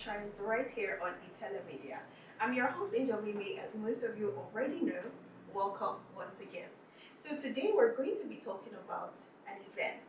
trends right here on iTelemedia. I'm your host, Angel Mimi, as most of you already know. Welcome once again. So today we're going to be talking about an event,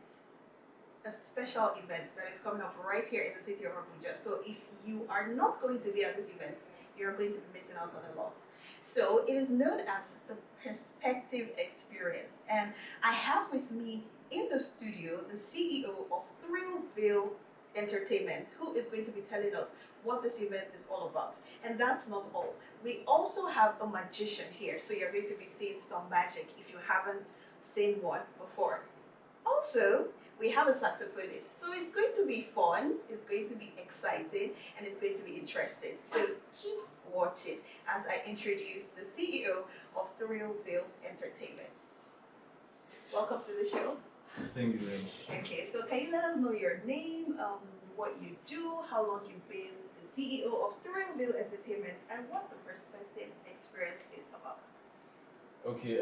a special event that is coming up right here in the city of Abuja. So if you are not going to be at this event, you're going to be missing out on a lot. So it is known as the Perspective Experience, and I have with me in the studio the CEO of Thrillville Entertainment, who is going to be telling us what this event is all about. And that's not all. We also have a magician here, so you're going to be seeing some magic if you haven't seen one before. Also, we have a saxophonist, so it's going to be fun, it's going to be exciting, and it's going to be interesting. So keep watching as I introduce the CEO of Thrillville Entertainment. Welcome to the show. Thank you very much. Okay, so can you let us know your name, what you do, how long you've been the CEO of Thrillville Entertainment, and what the Perspective Experience is about? Okay,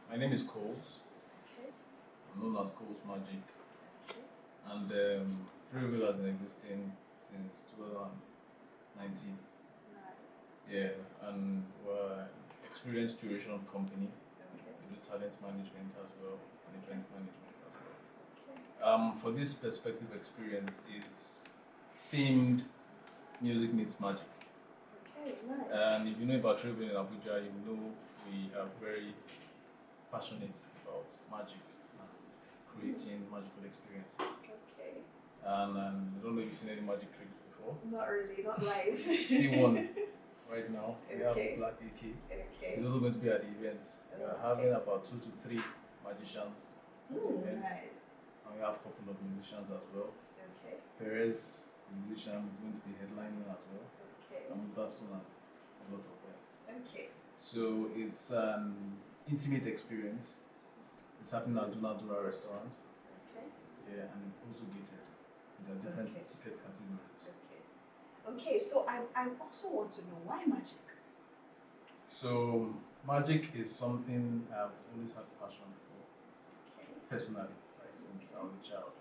my name is Koles. Okay. I'm known as Koles Magic. Okay. And Thrillville has been existing since 2019. Nice. Yeah, and we're an experienced curation company. Okay. We do talent management as well, and event management as well. Okay. For this perspective experience is themed music meets magic. Okay, nice. And if you know about Thrillville in Abuja, you know we are very passionate about magic and creating magical experiences. Okay. And I don't know if you've seen any magic tricks before. Not really, not live. See one right now. We have Okay. Black Eke. Okay. He's also going to be at the event. We are Okay. having about 2 to 3 magicians at the Ooh, event. nice. And we have a couple of musicians as well. Okay. Pereze is a musician, is going to be headlining as well. Okay. And Mutasson and a lot of them. Okay. So it's an intimate experience. It's happening at Dura restaurant. Okay. Yeah, and it's also gated. There are different Okay. ticket categories. Okay. Okay, so I also want to know why magic? So magic is something I've always had passion for, Okay. personally, like since I was a child.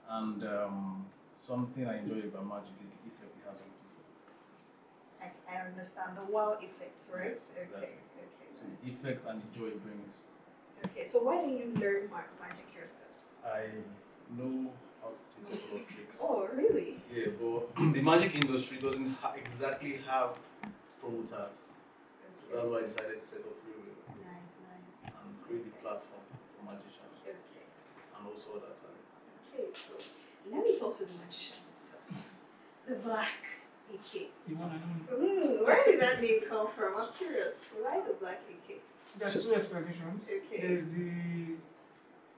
And something I enjoy about magic is the effect it has on people. I understand the wow effect, right? Yes, Okay. exactly. Okay. So the effect and the joy it brings. Okay. So why didn't you learn magic yourself? I know how to take a couple of tricks. Oh, really? Yeah, but the magic industry doesn't exactly have promoters. So that's why I decided to set up Thrillville Nice, nice. and create the platform for magicians Okay. and also other talents. Okay, so let me talk to the magician himself. The Black Eke. The one and only. Where did that name come from? I'm curious. Why the Black Eke? There are two explanations. Okay. There's the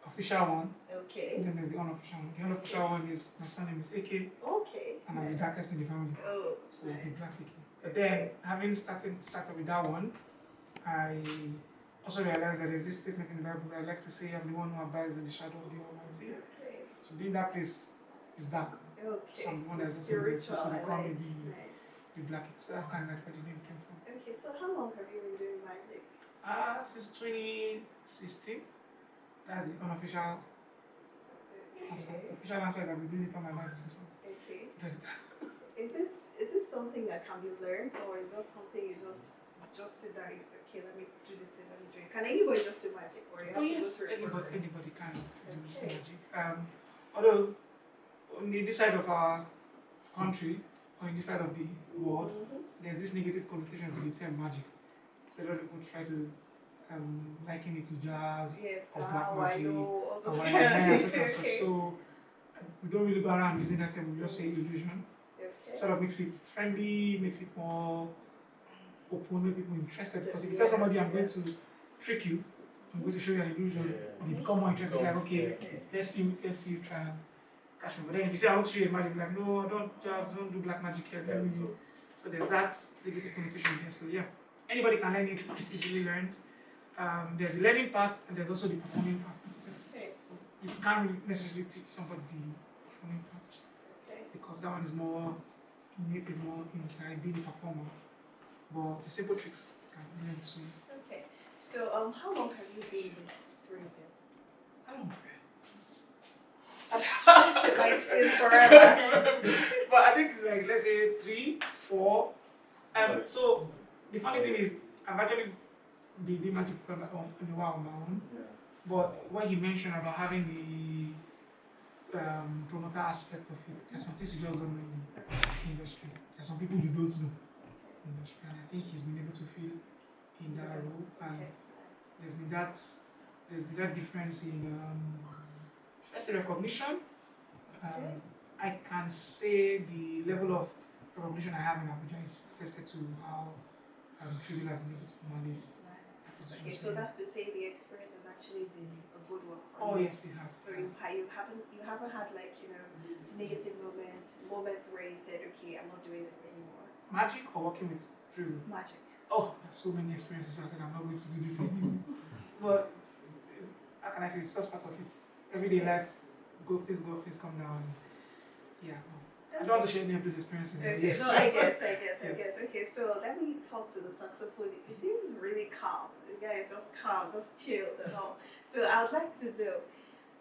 official one, Okay. and then there's the unofficial one. The unofficial one is my surname is Eke, Okay. and I'm the darkest in the family. Oh, So the nice. Black Eke. But then, having started with that one, I also realized that there's this statement in the Bible that I like to say, I'm the one who abides in the shadow of the Almighty. Okay. So being that place is dark. Okay. So I'm the one that's also Spiritual. so they I call me like. the Nice. Black Eke. So that's kind of like where the name came from. Okay, so how long have you been doing magic? Since 2016. That's the unofficial answer. Okay. Official answer is I've been doing it all my life too. So Okay. there's Is it something that can be learned, or is it something you just sit down and you say, okay, let me do this thing, let me do it? Can anybody just do magic, or you have to go through a process? anybody can do Okay. magic. Although on this side of our country or in this side of the world, there's this negative connotation to the term magic. So a lot of people try to liken it to jazz Yes, or black I magic know all or those whatever, things. etc. So we don't really go around using that term. We just say illusion. Okay. Sort of makes it friendly, makes it more open, make people interested. Because if you tell somebody I'm going to trick you, I'm going to show you an illusion, Yeah. they become more interested. Like, okay, Okay. let's see you try and catch me. But then if you say I want to show you magic, like, no, don't do black magic here. Let me. So there's that negative connotation there. So yeah, anybody can learn it. It's easily learned. There's the learning part and there's also the performing part. Okay. So you can't really necessarily teach somebody the performing part Okay. because that one is more innate, is more inside being a performer. But the simple tricks can be learned to. Okay. So how long have you been with Thrillville? I don't know. Like still forever. But I think it's like, let's say 3, 4. So the funny thing is, I've actually been doing magic for like on a while on my own. Yeah. But what he mentioned about having the promoter aspect of it, there's some things you just don't know in the industry. There's some people you don't know in the industry, and I think he's been able to fill in that role. And there's been that difference in let's say recognition. I can say the level of recognition I have in Abuja is tested to how Thrillville has been able to manage. Okay, so that's to say the experience has actually been a good one for Oh you. yes, it has. So you haven't had like, you know, negative moments where you said, okay, I'm not doing this anymore. Magic or working with Thrillville? Magic. Oh, there's so many experiences where I said I'm not going to do this anymore. But how can I say, it's just part of it. Everyday life, things come down. Yeah. I don't want to share any of those experiences. Okay, Yes. no, I guess. Okay, so let me talk to the saxophonist. He seems really calm. The guy is just calm, just chilled and all. So I would like to know,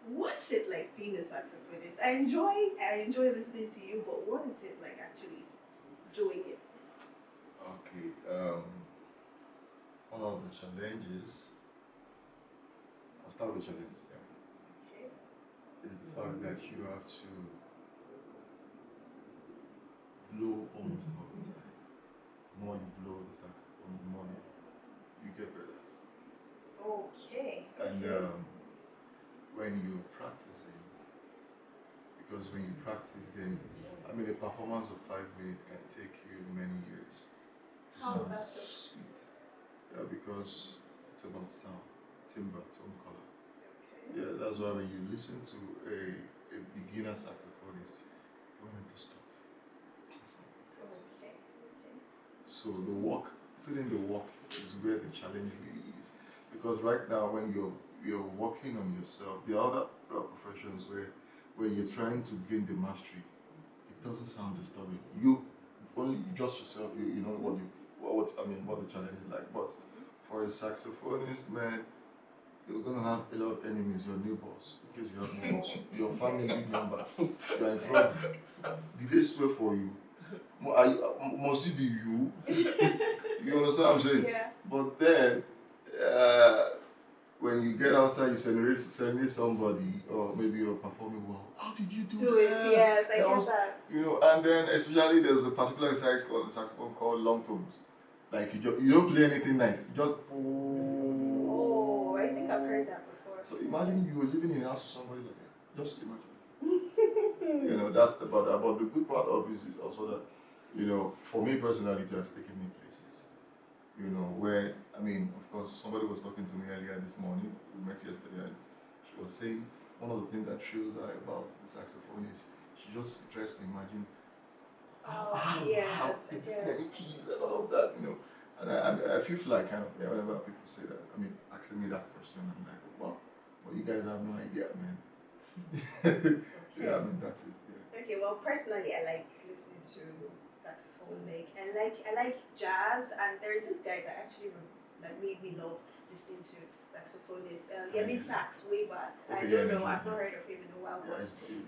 what's it like being a saxophonist? I enjoy listening to you, but what is it like actually doing it? Okay. One of the challenges, I'll start with the challenge, Okay. is the fact that you have to blow almost all the time. The more you blow the saxophone, the more you get better. Okay. And when you're practicing, because when you practice, then a performance of 5 minutes can take you many years to How is sound that so? sweet. Yeah, because it's about sound, timbre, tone, color. Okay. Yeah, that's why when you listen to a beginner saxophonist, you want to stop. Okay. So the work, putting in the work is where the challenge really is. Because right now when you're working on yourself, there are other professions where you're trying to gain the mastery, it doesn't sound disturbing. You only just yourself, you know what the challenge is like. But for a saxophonist, man, you're gonna have a lot of enemies, your neighbors, because you have neighbors, your family members, you're in trouble. Did they swear for you? Must it be you? You understand what I'm saying? Yeah. But then, when you get outside, you serenade somebody, or maybe you're performing well. How did you do Do it, that? yes, I That get was- that. You know, and then especially there's a particular saxophone called long tones. Like you don't play anything nice. You just. Oh, I think I've heard that before. So imagine you were living in a house with somebody like that. Just imagine. You know, that's the part. But the good part of it is also that, you know, for me personally, it has taken me places. You know, where, of course, somebody was talking to me earlier this morning, we met yesterday, and she was saying one of the things that thrills her about the saxophone is she just tries to imagine how Yes, this many keys and all of that, you know. And I feel like whenever people say that, asking me that question, I'm like, wow, well, you guys have no idea, man. Yeah, that's it. Yeah. Okay, well, personally, I like listening to saxophone. I like jazz, and there is this guy that actually that made me love listening to saxophonists. Yemi Sax way back. I don't know. I've not heard of him in a while, but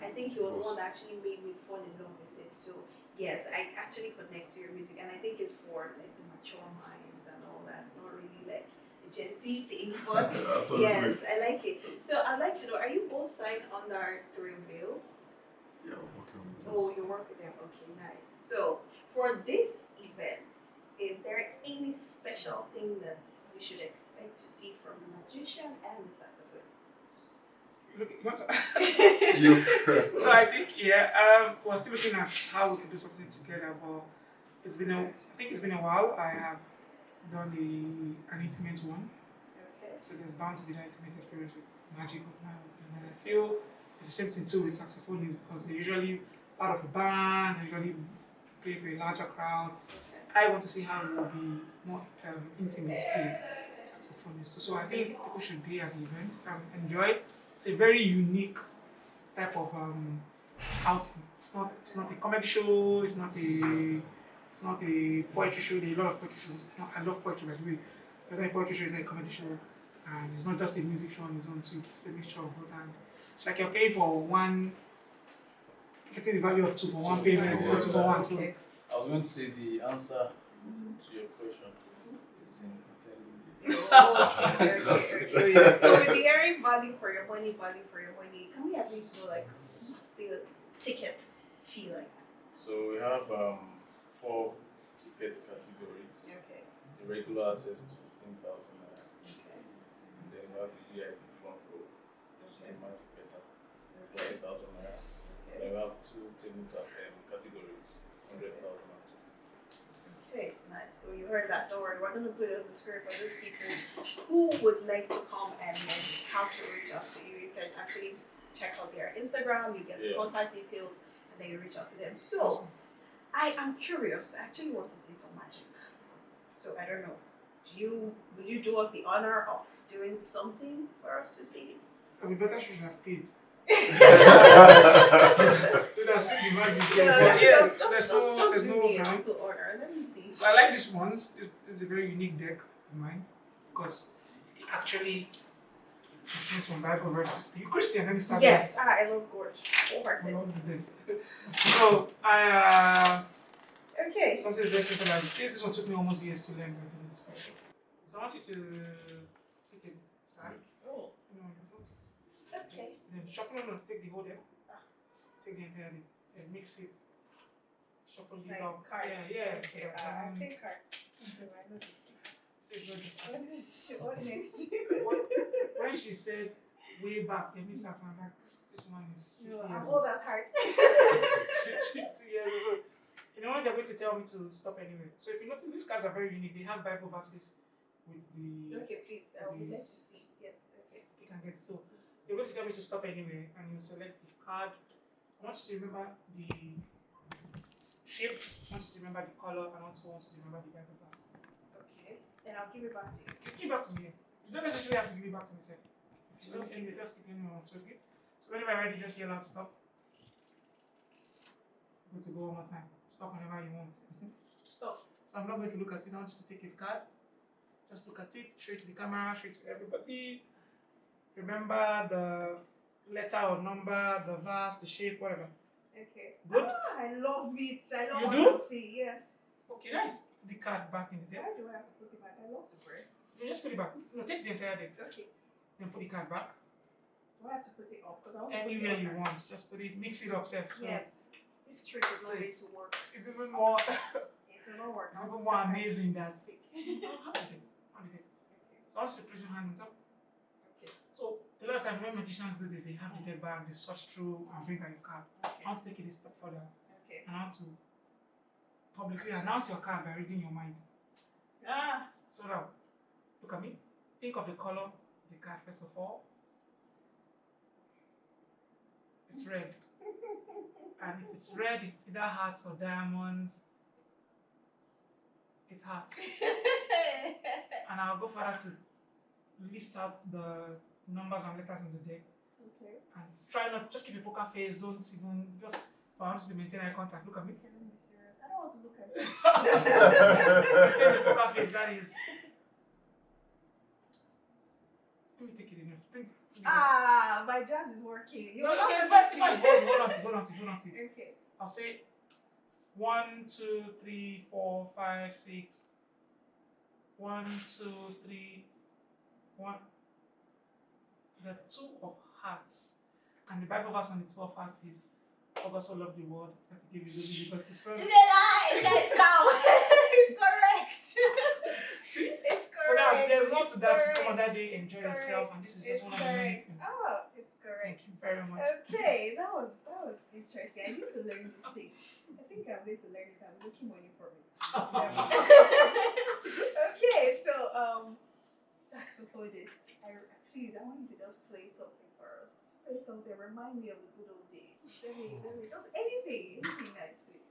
I think he was the one that actually made me fall in love with it. So yes, I actually connect to your music, and I think it's for like the mature minds and all that. It's not really like a Gen Z thing, but yes, I like it. So I'd like to know: are you both signed under Thrillville? Yeah, I'm working on this. Oh, you work with them. Okay, nice. So for this event, is there any special thing that we should expect to see from the magician and the saxophonist? Look, you want to- You first. So I think we're still looking at how we can do something together. But I think it's been a while. I have done an intimate one, Okay. so there's bound to be that intimate experience with Magic of my own. And I feel it's the same thing too with saxophonists because they're usually part of a band. They usually play for a larger crowd. I want to see how it will be more intimate with saxophonists. So I think people should be at the event and enjoy it. It's a very unique type of outing. It's not a comedy show. It's not a poetry show. There are a lot of poetry shows. No, I love poetry by the way. There's a poetry show. It's not a comedy show, and it's not just a music show on its own. So it's a mixture of both. And It's like you're paying for one, getting the value of two for one payment, so 2 for 1. So Okay. I was going to say the answer to your question is in ITelemedia. Okay. That's Okay. it. so yeah. So we'll be hearing value for your money, value for your money. Can we at least know like what's the ticket fee like? So we have 4 ticket categories. Okay. The regular access is 15,000 naira. Okay. And then we have the VIP front row, which is Okay. much better, Okay. 20,000 naira. Okay. Then we have 2 tabletop categories, 100,000 and 250. Okay, nice. So you heard that. Don't worry, we're going to put it on the screen for those people who would like to come and how to reach out to you. You can actually check out their Instagram, you get the Yeah. contact details, and then you reach out to them. So I am curious. I actually want to see some magic. So I don't know. Will you do us the honor of doing something for us to see? we better should have paid. Should have seen the magic. But yeah, just there's do no me a plan. little honor. Let me see. So I like this ones. This is a very unique deck of mine because it actually contains some Bible verses. Are you Christian? Let me start. Yes, I love Gorge. I Wholehearted. love the deck. So Okay. something very simple like this one took me almost years to learn. But it's quite good. So I want you to take a side. Oh, You know, okay. then shuffle on, take the whole deck. Ah. Take the entire deck and mix it. Shuffle it Like out. cards. Yeah. Okay. So that I doesn't- play cards. So I know this. so it's not just What next? when she said way back, let me start and like this one is 50 No, years I'm old. all that heart. 50 years old. You know what you're going to tell me to stop anyway. So if you notice these cards are very unique. They have Bible verses with the Okay, please. I would like to see. Yes. Okay. you can get it. So you're going to tell me to stop anyway and you select the card. I want you to remember the shape, I want you to remember the color, and also want you to remember the Bible verse. Okay. Then I'll give it back to you. Give it back to me. You don't necessarily have to give it back to me, sir. If you just keep it, just keep it on. So okay. So whenever you're ready, just yell out stop. Go to go one more time. Stop whenever you want. Stop. So I'm not going to look at it. I want you to take a card. Just look at it, straight to the camera, straight to everybody. Remember the letter or number, the verse, the shape, whatever. Okay. Good. Ah, I love it. I love You what do? I'm seeing. Yes. Okay, nice. Put the card back in the deck. Why do I have to put it back? I love the breast. You just put it back. No, take the entire deck. Okay. Then put the card back. Do I have to put it up? Because I want to put Anywhere it you up. want. Just put it, mix it up, Seth. So Yes. This trick is So not going it's- to work. it's even more, It will not work. it's So even it's more kind of amazing that. sick. How did it? Okay. So I want you to place your hand on top. Okay. So a lot of times when magicians do this, they have the deck back, they search through and bring out your card. I Okay. want to take it a step further. Okay. And I want to publicly announce your card by reading your mind. Ah. So now, look at me. Think of the color of the card first of all. It's red. And if it's red, it's either hearts or diamonds. It's hearts. And I'll go further to list out the numbers and letters in the deck. Okay. And try not, just keep a poker face, don't even, just, I want you to maintain eye contact. Look at me. Okay, let me be serious. I don't want to look at it. Maintain the poker face, that is. Let me take it again. Bring it back. Ah, my jazz is working. You No, will okay, not it's fine, it's fine. listen. Hold on to it. Okay. I'll say 1, 2, 3, 4, 5, 6. 1, 2, 3, 1. The 2 of hearts. And the Bible verse on the 2 of hearts is, for God so loved the world that he gave his only begotten son. It's a lie. Let's go. It's correct. See? It's So now correct. there's more It's to that. You come correct. on that day, It's enjoy correct. yourself, and this is just It's one of the many correct. things. Oh, it's correct. Thank you very much. Okay, that was interesting. I need to learn this thing. I think I'm going to learn it. I'm looking money for it. Okay, so saxophonist. Please, I want you to just play something for us. Play something. Remind me of the good old days. Let me just anything nice, please.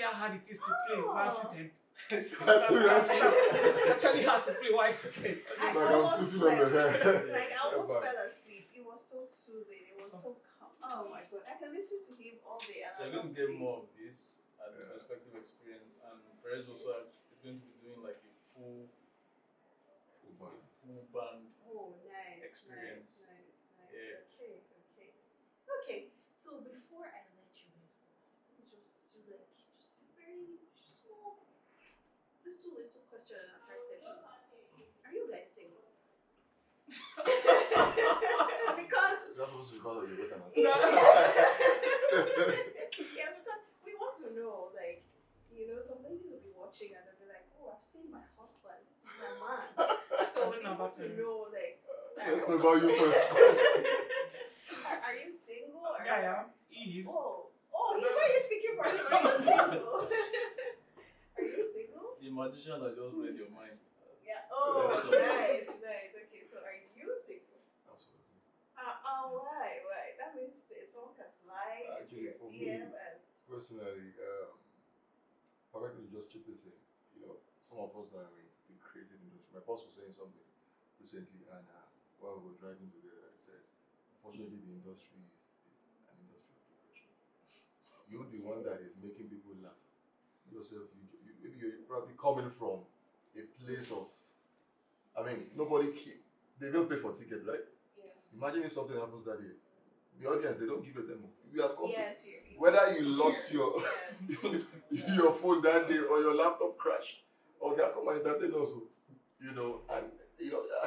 how hard it is to play while seated. That's It's actually hard to play while seated. I Like I'm almost sitting on the slept. head. Like I almost Yeah, fell asleep. It was so soothing. It was so calm. Oh my god. I can listen to him all day and So I you're going just to get sleep. more of this at the Yeah. perspective experience, and Perez also is going to be doing like a full band. Oh, nice. Experience. Nice. Yeah. Okay. So before I let you guys go, let me just do like just a very small, little question and answer session. Are you guys single? Because That's supposed to be part of your better yes, because we want to know, like, some ladies will be watching and they'll be like, oh, I've seen my husband, this is my man. So we want to know, like, Let's know about you first. are you single? Or Yeah. He is. Oh, he's why you speaking for him. Are you single? Are you single? The magician that just read your mind. Yeah. Oh, So- nice. Okay, so are you single? Absolutely. Why? That means someone can slide into Actually, your for me, DM and personally, I'm going to just chip this in. Some of us are in the creative industry. My boss was saying something recently, and while we were driving together, I said, unfortunately, the industry is an industry of depression. You're the one that is making people laugh. Yourself, maybe you're probably coming from a place of, they don't pay for ticket, right? yeah. Imagine if something happens that day. The audience, they don't give a demo. You have come. Yes, Whether you lost your yes. your phone that day or your laptop crashed, or they come and entertain also. And I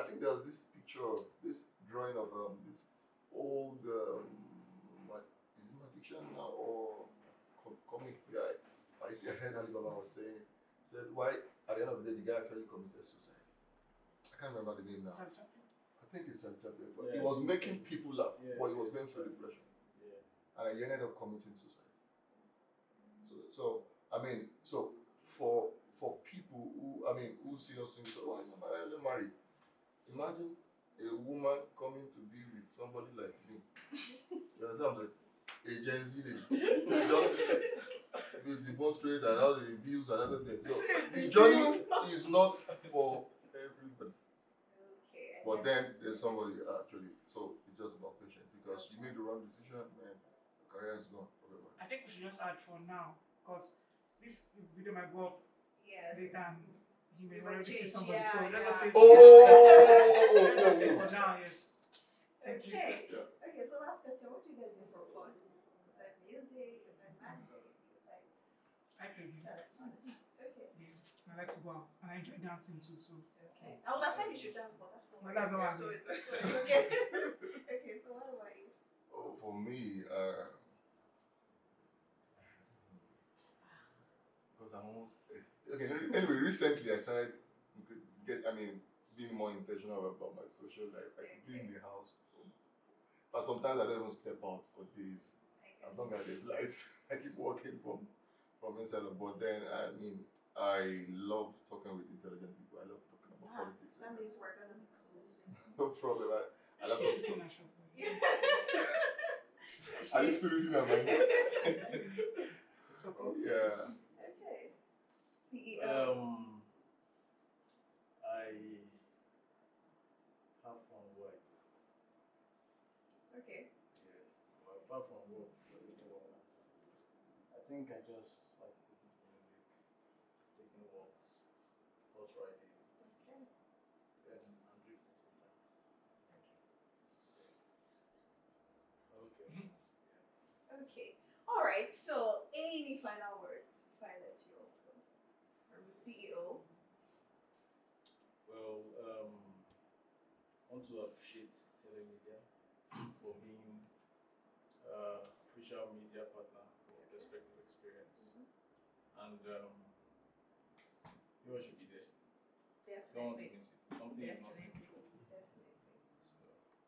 think there was this picture of this drawing of this old is it magician now or comic guy. I heard Alibaba was saying, said why at the end of the day the guy actually committed suicide. I can't remember the name now. I think it's Charlie Chaplin, but he was making people laugh, but he was going through depression, and he ended up committing suicide. So for people who see us saying, so why am I married? Imagine a woman coming to be with somebody like me. You understand? A Gen Z lady, just with the bone straight and all the views and everything. So the journey is not for everybody. Okay. But then there's somebody actually, so it's just about patience because you make the wrong decision, man, your career is gone forever. I think we should just add for now, because this video might go up Yes. later and he may You might already see change, somebody. yeah, So let's just say let's just say for now, yes. Thank you. Okay. Yeah. Okay, so last question. What do you guys do for fun? Besides music, besides magic, besides I play games. electronics? Okay. Games. I like to go out and I enjoy dancing too. So Okay. I would have said you should dance, but that's not But that's not right. what I So do. it's okay. Okay, so what about you? Oh, for me, because I'm almost okay. Anyway, recently I started being more intentional about my social life. I could be in the house, but sometimes I don't even step out for days. As long as there's light, I keep walking from inside. But then I love talking with intelligent people. I love talking about politics. That means we're gonna be close. No problem. I love talking. sitting and shouting. I used to reading my mind. So cool. Yeah. Okay. CEO. I have fun work. Okay. Yeah. Well, apart from work, I think I just like to listen to music, taking walks, horse riding, Okay. and I'm drifting sometimes. Okay. Okay. All right. So, any final words before I let you go? From the CEO. Well, I want to appreciate iTelemedia for being official media partner for Perspective Experience. And you all should be there. Don't want to Definitely. miss it. Something you must do. Definitely.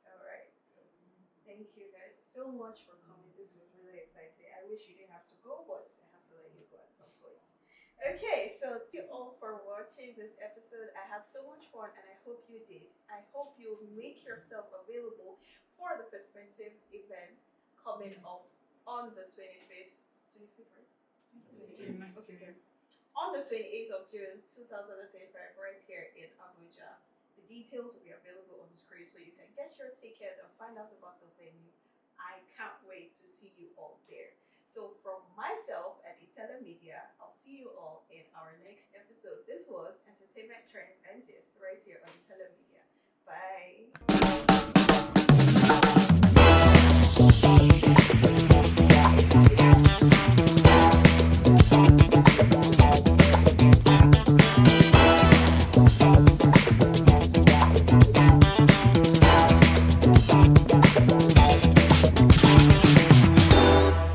All right. Thank you guys so much for coming. This was really exciting. I wish you didn't have to go, but I have to let you go at some point. Okay, so thank you all for watching this episode. I had so much fun and I hope you did. I hope you make yourself available for the Perspective event coming up on the 25th. 25th, right? 28th. Okay, so on the 28th of June 2025, right here in Abuja. The details will be available on the screen so you can get your tickets and find out about the venue. I can't wait to see you all there. So from myself at iTelemedia, I'll see you all in our next episode. This was Entertainment Trends and Gist right here on iTelemedia. Bye.